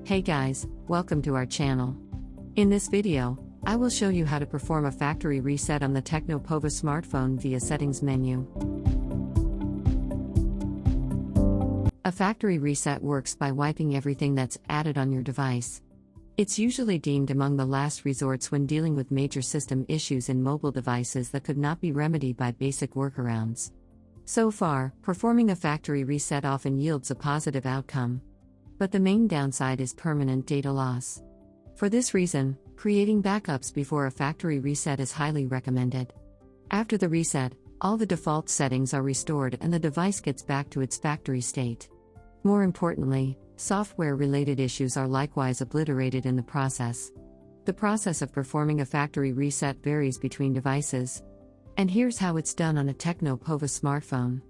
Hey guys, welcome to our channel. In this video, I will show you how to perform a factory reset on the Tecno POVA smartphone via settings menu. A factory reset works by wiping everything that's added on your device. It's usually deemed among the last resorts when dealing with major system issues in mobile devices that could not be remedied by basic workarounds. So far, performing a factory reset often yields a positive outcome. But the main downside is permanent data loss. For this reason, creating backups before a factory reset is highly recommended. After the reset, all the default settings are restored and the device gets back to its factory state. More importantly, software-related issues are likewise obliterated in the process. The process of performing a factory reset varies between devices. And here's how it's done on a Tecno POVA smartphone.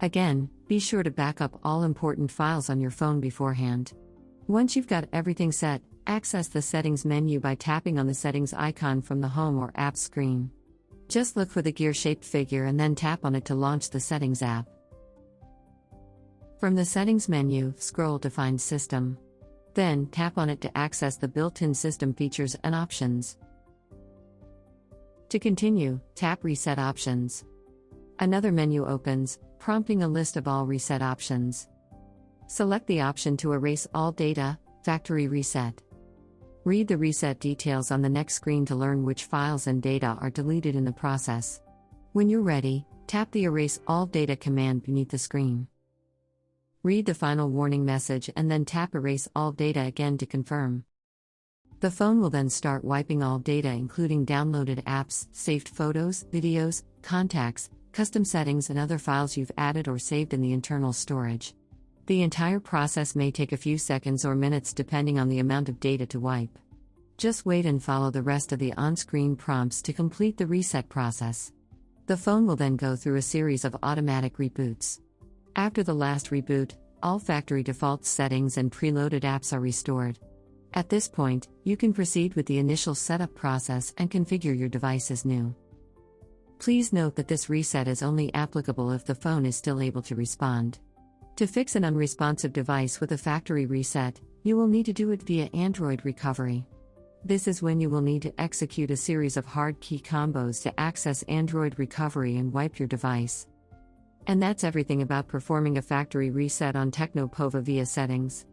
Again, be sure to back up all important files on your phone beforehand. Once you've got everything set, access the settings menu by tapping on the settings icon from the home or app screen. Just look for the gear-shaped figure and then tap on it to launch the settings app. From the settings menu, scroll to find System. Then, tap on it to access the built-in system features and options. To continue, tap Reset Options. Another menu opens, prompting a list of all reset options. Select the option to erase all data, Factory Reset. Read the reset details on the next screen to learn which files and data are deleted in the process. When you're ready, tap the Erase All Data command beneath the screen. Read the final warning message and then tap Erase All Data again to confirm. The phone will then start wiping all data including downloaded apps, saved photos, videos, contacts, custom settings and other files you've added or saved in the internal storage. The entire process may take a few seconds or minutes depending on the amount of data to wipe. Just wait and follow the rest of the on-screen prompts to complete the reset process. The phone will then go through a series of automatic reboots. After the last reboot, all factory default settings and preloaded apps are restored. At this point, you can proceed with the initial setup process and configure your device as new. Please note that this reset is only applicable if the phone is still able to respond. To fix an unresponsive device with a factory reset, you will need to do it via Android recovery. This is when you will need to execute a series of hard key combos to access Android recovery and wipe your device. And that's everything about performing a factory reset on Tecno POVA via settings.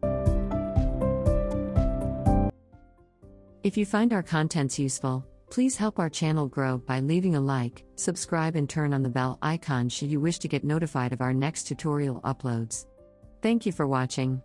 If you find our contents useful, please help our channel grow by leaving a like, subscribe and turn on the bell icon should you wish to get notified of our next tutorial uploads. Thank you for watching.